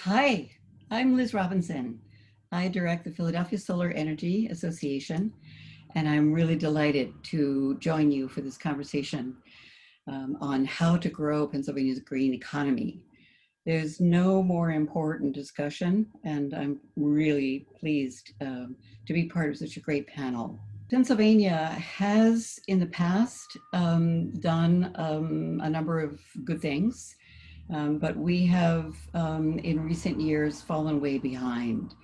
Hi, I'm Liz Robinson. I direct the Philadelphia Solar Energy Association, and I'm really delighted to join you for this conversation on how to grow Pennsylvania's green economy. There's no more important discussion, and I'm really pleased to be part of such a great panel. Pennsylvania has in the past done a number of good things. But we have, in recent years, fallen way behind.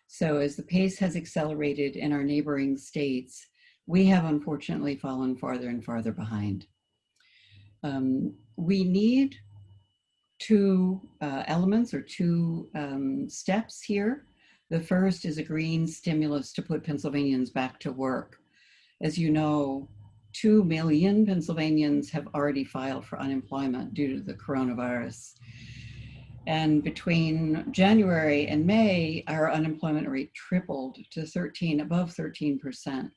So as the pace has accelerated in our neighboring states, we have unfortunately fallen farther and farther behind. We need two elements or two steps here. The first is a green stimulus to put Pennsylvanians back to work. As you know, 2 million Pennsylvanians have already filed for unemployment due to the coronavirus. And between January and May, our unemployment rate tripled to above 13%.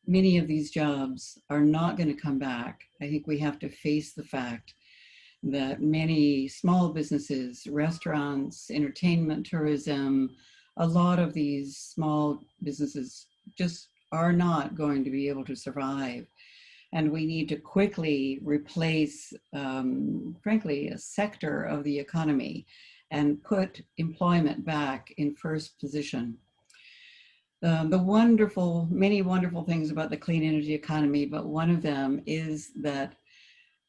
Many of these jobs are not going to come back. I think we have to face the fact that many small businesses, restaurants, entertainment, tourism, a lot of these small businesses just are not going to be able to survive. And we need to quickly replace, frankly, a sector of the economy and put employment back in first position. Many wonderful things about the clean energy economy, but one of them is that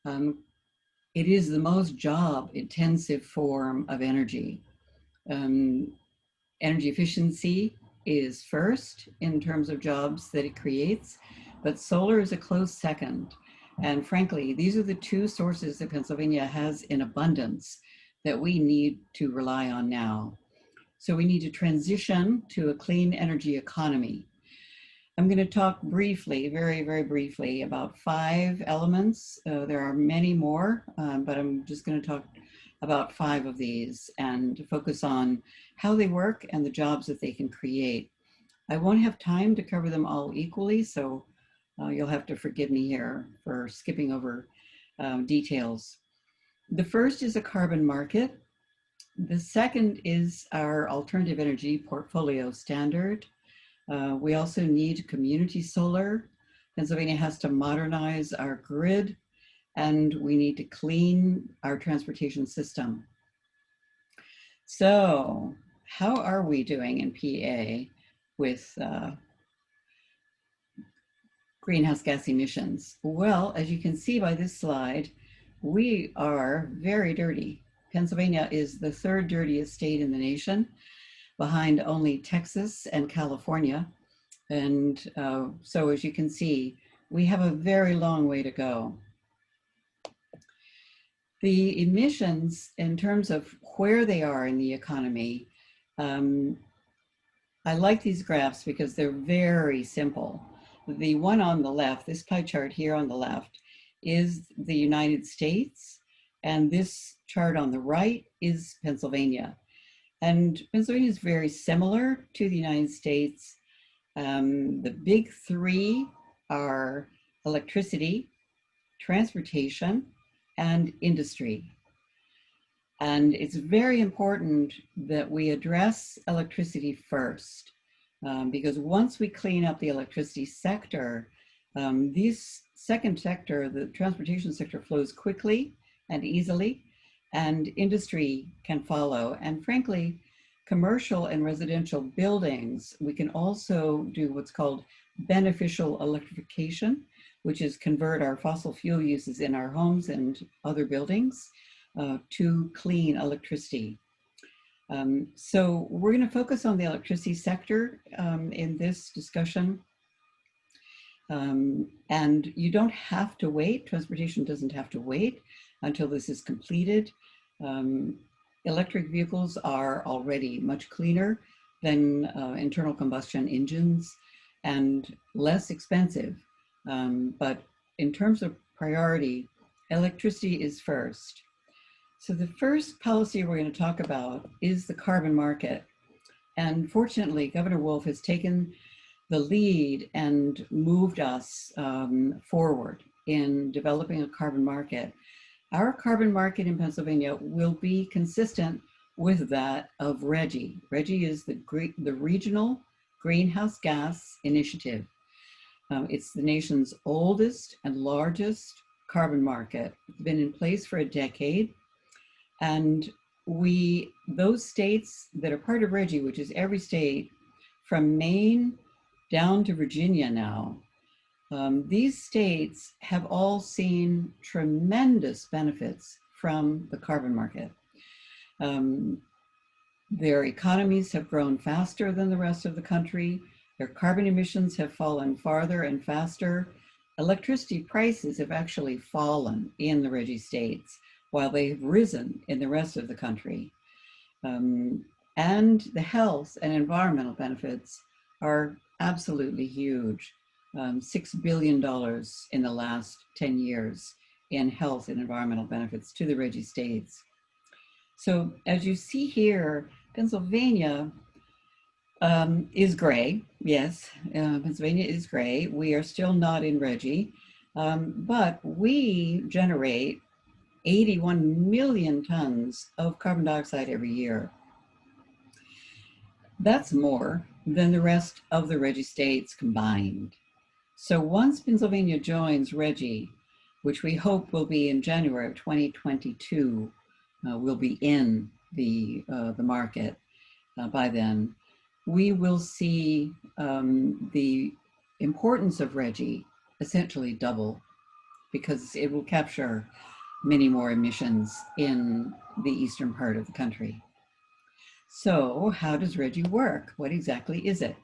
it is the most job-intensive form of energy. Energy efficiency is first in terms of jobs that it creates, but solar is a close second. And frankly, these are the two sources that Pennsylvania has in abundance that we need to rely on now. So we need to transition to a clean energy economy. I'm going to talk briefly, very, very briefly, about 5 elements. There are many more, but I'm just going to talk about 5 of these and focus on how they work and the jobs that they can create. I won't have time to cover them all equally, so you'll have to forgive me here for skipping over details. The first is a carbon market. The second is our alternative energy portfolio standard. We also need community solar. Pennsylvania has to modernize our grid, and we need to clean our transportation system. So how are we doing in PA with greenhouse gas emissions? Well, as you can see by this slide, we are very dirty. Pennsylvania is the 3rd dirtiest state in the nation, behind only Texas and California. And so as you can see, we have a very long way to go. The emissions, in terms of where they are in the economy, I like these graphs because they're very simple. The one on the left, this pie chart here on the left, is the United States, and this chart on the right is Pennsylvania. And Pennsylvania is very similar to the United States. The big 3 are electricity, transportation, and industry. And it's very important that we address electricity first, because once we clean up the electricity sector, this second sector, the transportation sector, flows quickly and easily, and industry can follow. And frankly, commercial and residential buildings, we can also do what's called beneficial electrification, which is convert our fossil fuel uses in our homes and other buildings to clean electricity. So we're going to focus on the electricity sector in this discussion. And you don't have to wait, transportation doesn't have to wait until this is completed. Electric vehicles are already much cleaner than internal combustion engines and less expensive. But in terms of priority, electricity is first. So the first policy we're going to talk about is the carbon market. And fortunately, Governor Wolf has taken the lead and moved us forward in developing a carbon market. Our carbon market in Pennsylvania will be consistent with that of RGGI. RGGI is the Regional Greenhouse Gas Initiative. It's the nation's oldest and largest carbon market. It's been in place for a decade. And those states that are part of RGGI, which is every state from Maine down to Virginia now, these states have all seen tremendous benefits from the carbon market. Their economies have grown faster than the rest of the country. Their carbon emissions have fallen farther and faster. Electricity prices have actually fallen in the RGGI states, while they have risen in the rest of the country. And the health and environmental benefits are absolutely huge. $6 billion in the last 10 years in health and environmental benefits to the RGGI states. So as you see here, Pennsylvania is gray. Yes, Pennsylvania is gray. We are still not in RGGI, but we generate 81 million tons of carbon dioxide every year. That's more than the rest of the RGGI states combined. So once Pennsylvania joins RGGI, which we hope will be in January of 2022, we'll be in the market by then, we will see the importance of RGGI essentially double, because it will capture many more emissions in the eastern part of the country. So how does RGGI work? What exactly is it?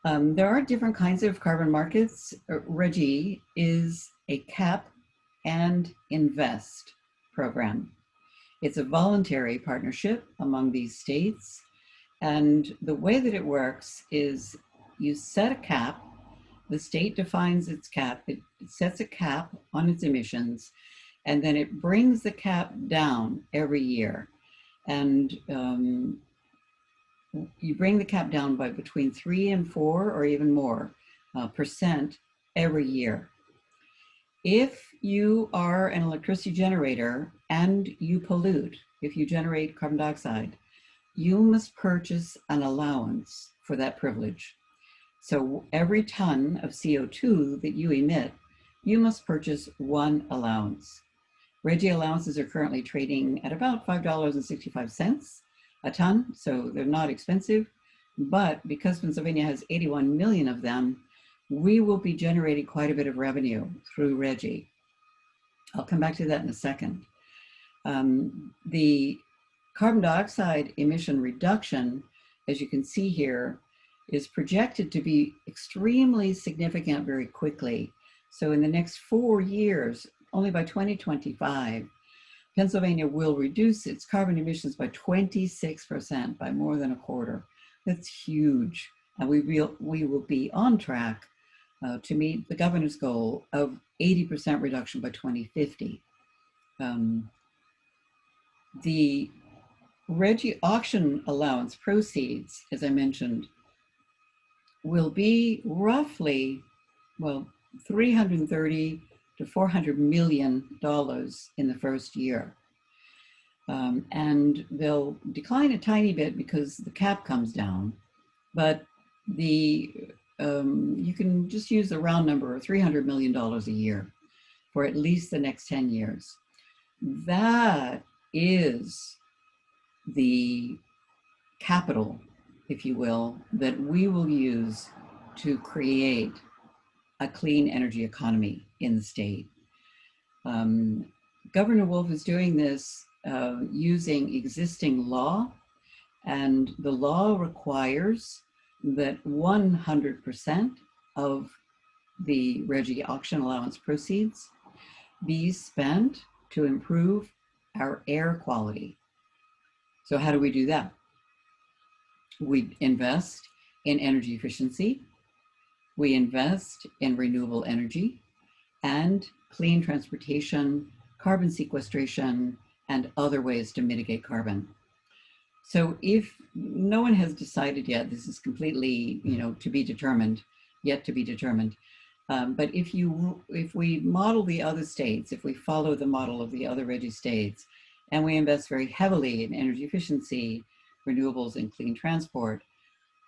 There are different kinds of carbon markets. RGGI is a cap and invest program. It's a voluntary partnership among these states. And the way that it works is you set a cap, the state defines its cap, it sets a cap on its emissions, and then it brings the cap down every year. And you bring the cap down by between 3 and 4 or even more percent every year. If you are an electricity generator and you pollute, if you generate carbon dioxide, you must purchase an allowance for that privilege. So every ton of CO2 that you emit, you must purchase one allowance. RGGI allowances are currently trading at about $5.65 a ton, so they're not expensive. But because Pennsylvania has 81 million of them, we will be generating quite a bit of revenue through RGGI. I'll come back to that in a second. The carbon dioxide emission reduction, as you can see here, is projected to be extremely significant very quickly. So in the next 4 years, only by 2025, Pennsylvania will reduce its carbon emissions by 26%, by more than a quarter. That's huge. And we will be on track to meet the governor's goal of 80% reduction by 2050. The RGGI auction allowance proceeds, as I mentioned, will be roughly, well, $330 to $400 million in the first year. And they'll decline a tiny bit because the cap comes down, but you can just use the round number of $300 million a year for at least the next 10 years. That is the capital, if you will, that we will use to create a clean energy economy in the state. Governor Wolf is doing this using existing law, and the law requires that 100% of the RGGI auction allowance proceeds be spent to improve our air quality. So how do we do that? We invest in energy efficiency, we invest in renewable energy, and clean transportation, carbon sequestration, and other ways to mitigate carbon. So if no one has decided yet, this is completely, to be determined, yet to be determined. But if we model the other states, if we follow the model of the other RGGI states, And we invest very heavily in energy efficiency, renewables, and clean transport.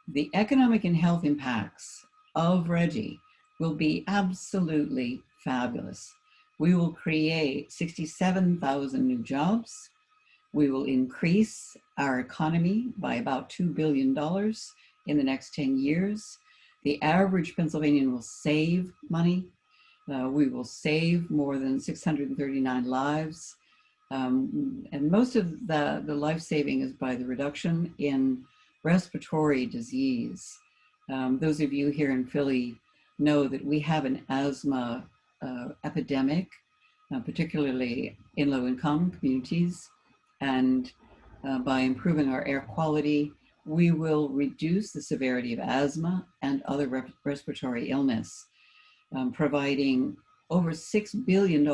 The economic and health impacts of RGGI will be absolutely fabulous. We will create 67,000 new jobs. We will increase our economy by about $2 billion in the next 10 years. The average Pennsylvanian will save money. We will save more than 639 lives. And most of the life saving is by the reduction in respiratory disease. Those of you here in Philly know that we have an asthma epidemic, particularly in low-income communities. And by improving our air quality, we will reduce the severity of asthma and other respiratory illness, providing over $6 billion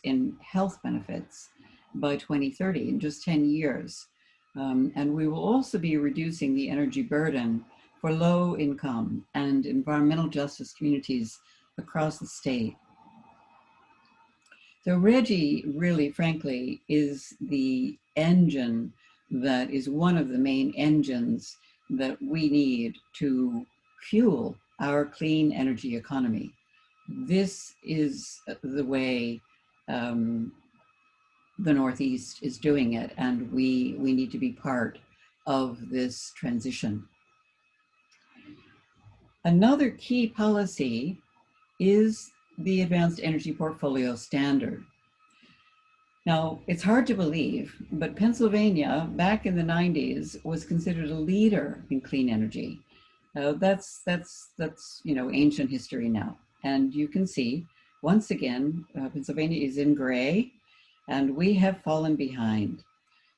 in health benefits by 2030 in just 10 years. And we will also be reducing the energy burden for low income and environmental justice communities across the state. So RGGI really, frankly, is the engine that is one of the main engines that we need to fuel our clean energy economy. This is the way the Northeast is doing it, and we need to be part of this transition. Another key policy is the Advanced Energy Portfolio Standard. Now, it's hard to believe, but Pennsylvania back in the 90s was considered a leader in clean energy. That's ancient history now. And you can see, once again, Pennsylvania is in gray, and we have fallen behind.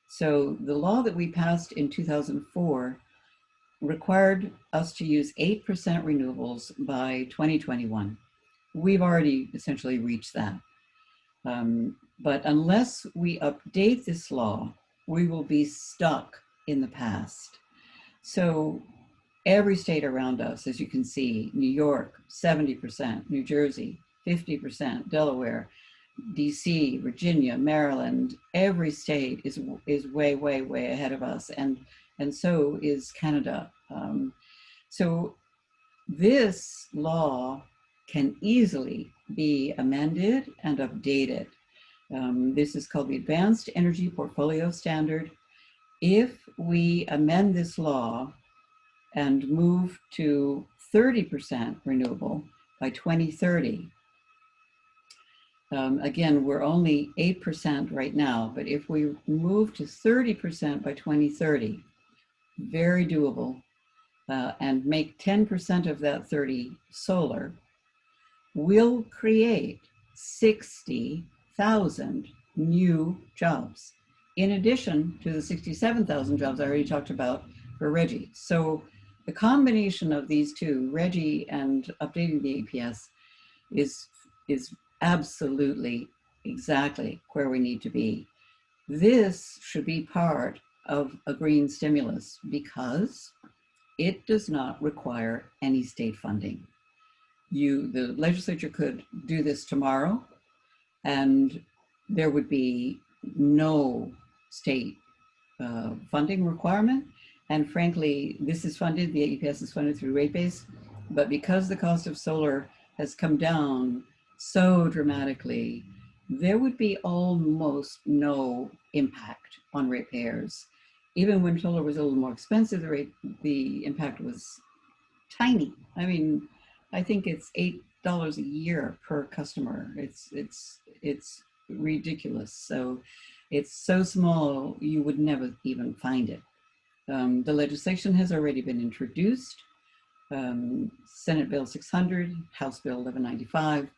So the law that we passed in 2004 required us to use 8% renewables by 2021. We've already essentially reached that. But unless we update this law, we will be stuck in the past. So every state around us, as you can see, New York, 70%, New Jersey, 50%, Delaware, DC, Virginia, Maryland, every state is way, way, way ahead of us, and so is Canada. So this law can easily be amended and updated. This is called the Advanced Energy Portfolio Standard. If we amend this law and move to 30% renewable by 2030, again, we're only 8% right now, but if we move to 30% by 2030, very doable, and make 10% of that 30 solar, we'll create 60,000 new jobs, in addition to the 67,000 jobs I already talked about for RGGI. So the combination of these two, RGGI and updating the APS, is absolutely exactly where we need to be. This should be part of a green stimulus because it does not require any state funding. The legislature could do this tomorrow and there would be no state funding requirement. And frankly, this is funded, the APS is funded through rate base, but because the cost of solar has come down so dramatically, there would be almost no impact on ratepayers. Even when solar was a little more expensive, the impact was tiny. I mean, I think it's $8 a year per customer. It's ridiculous. So it's so small, you would never even find it. The legislation has already been introduced. Senate Bill 600, House Bill 1195.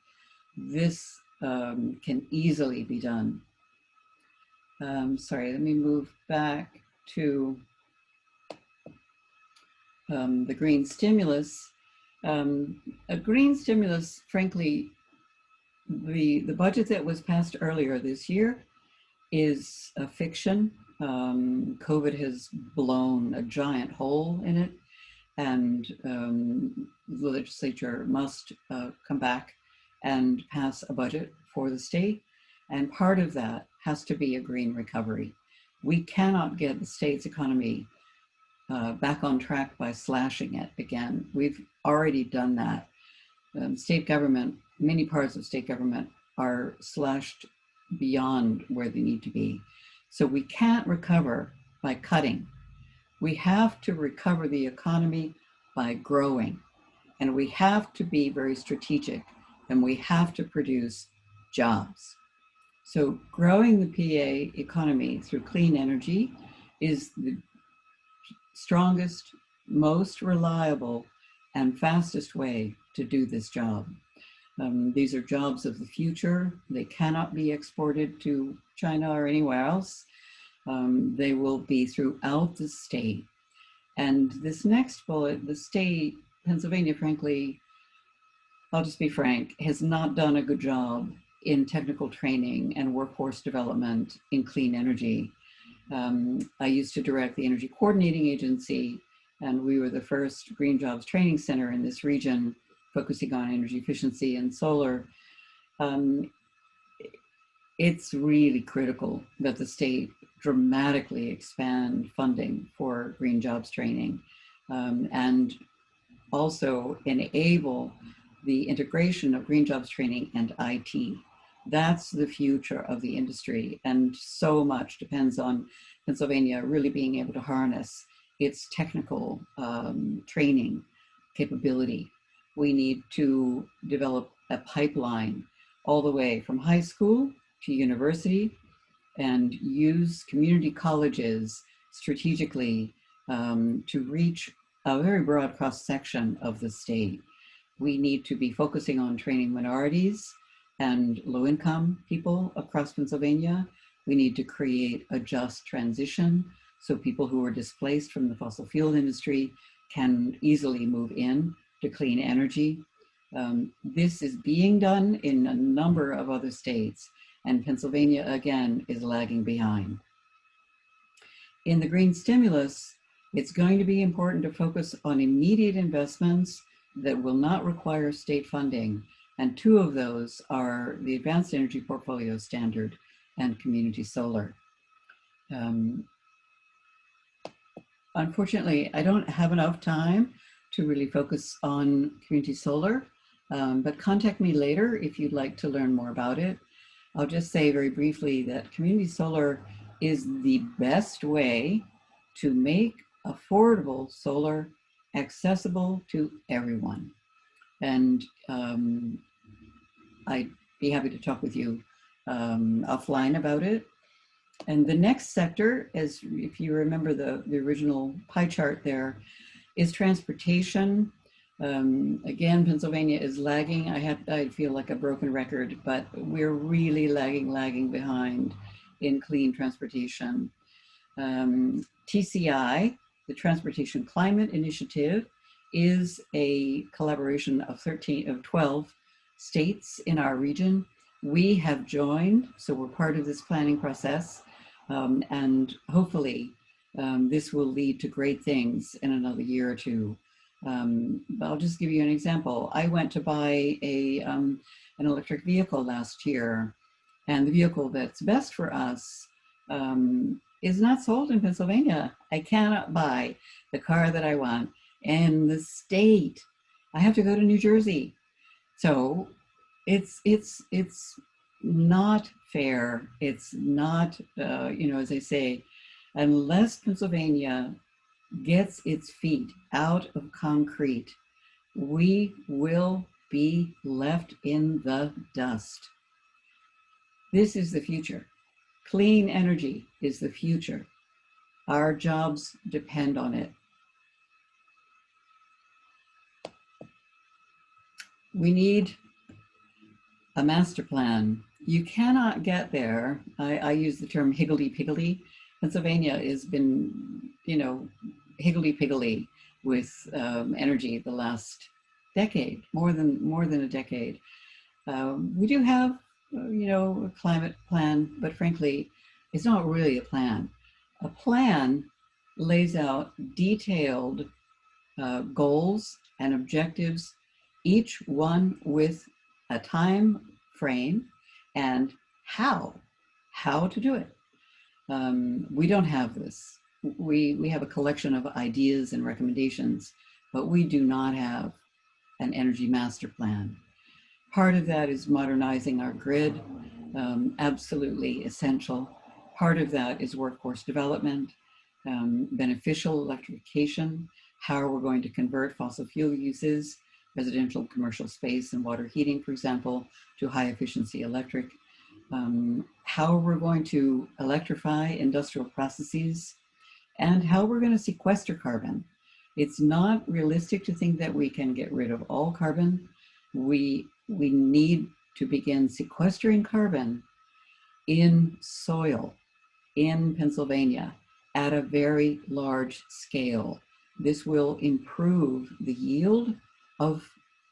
This can easily be done. Sorry, let me move back to the green stimulus. A green stimulus, frankly, the budget that was passed earlier this year is a fiction. COVID has blown a giant hole in it, and the legislature must come back and pass a budget for the state. And part of that has to be a green recovery. We cannot get the state's economy back on track by slashing it again. We've already done that. State government, many parts of state government are slashed beyond where they need to be. So we can't recover by cutting. We have to recover the economy by growing. And we have to be very strategic, and we have to produce jobs. So growing the PA economy through clean energy is the strongest, most reliable, and fastest way to do this job. These are jobs of the future. They cannot be exported to China or anywhere else. They will be throughout the state. And this next bullet, the state, Pennsylvania, frankly, I'll just be frank, has not done a good job in technical training and workforce development in clean energy. I used to direct the Energy Coordinating Agency, and we were the first Green Jobs Training Center in this region, focusing on energy efficiency and solar. It's really critical that the state dramatically expand funding for green jobs training, and also enable the integration of green jobs training and IT. That's the future of the industry, and so much depends on Pennsylvania really being able to harness its technical training capability. We need to develop a pipeline all the way from high school to university and use community colleges strategically to reach a very broad cross-section of the state. We need to be focusing on training minorities and low-income people across Pennsylvania. We need to create a just transition so people who are displaced from the fossil fuel industry can easily move in to clean energy. This is being done in a number of other states, and Pennsylvania, again, is lagging behind. In the green stimulus, it's going to be important to focus on immediate investments that will not require state funding. And two of those are the Advanced Energy Portfolio Standard and community solar. Unfortunately, I don't have enough time to really focus on community solar, but contact me later if you'd like to learn more about it. I'll just say very briefly that community solar is the best way to make affordable solar accessible to everyone. And I'd be happy to talk with you offline about it. And the next sector, as if you remember the original pie chart there, is transportation. Again, Pennsylvania is lagging. I feel like a broken record, but we're really lagging behind in clean transportation. TCI, the Transportation Climate Initiative, is a collaboration of 12 states in our region. We have joined, so we're part of this planning process, and hopefully this will lead to great things in another year or two. I'll just give you an example. I went to buy an electric vehicle last year, and the vehicle that's best for us is not sold in Pennsylvania. I cannot buy the car that I want in the state. I have to go to New Jersey. So it's not fair. It's not, as I say, unless Pennsylvania gets its feet out of concrete, we will be left in the dust. This is the future. Clean energy is the future. Our jobs depend on it. We need a master plan. You cannot get there. I use the term higgledy-piggledy. Pennsylvania has been, higgledy-piggledy with energy the last decade, more than a decade. We do have, a climate plan, but frankly, it's not really a plan. A plan lays out detailed goals and objectives, each one with a time frame and how how to do it. We don't have this. We have a collection of ideas and recommendations, but we do not have an energy master plan. Part of that is modernizing our grid, absolutely essential. Part of that is workforce development, beneficial electrification, how we're going to convert fossil fuel uses, residential commercial space and water heating, for example, to high efficiency electric, how we're going to electrify industrial processes, and how we're going to sequester carbon. It's not realistic to think that we can get rid of all carbon. We need to begin sequestering carbon in soil in Pennsylvania at a very large scale. This will improve the yield of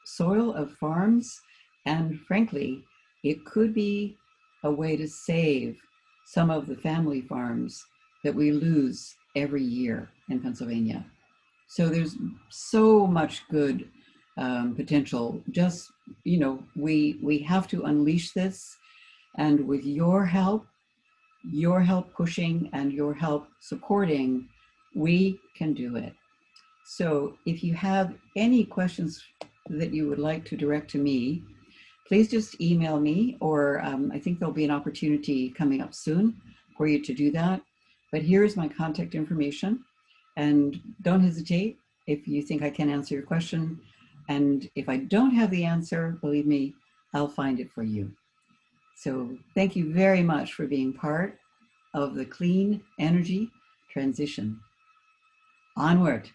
soil, of farms, and frankly, it could be a way to save some of the family farms that we lose every year in Pennsylvania. So there's so much good potential. Just, we have to unleash this, and with your help pushing and your help supporting, we can do it. So if you have any questions that you would like to direct to me, please just email me, or I think there'll be an opportunity coming up soon for you to do that. But here's my contact information, and don't hesitate if you think I can answer your question. And if I don't have the answer, believe me, I'll find it for you. So thank you very much for being part of the clean energy transition. Onward.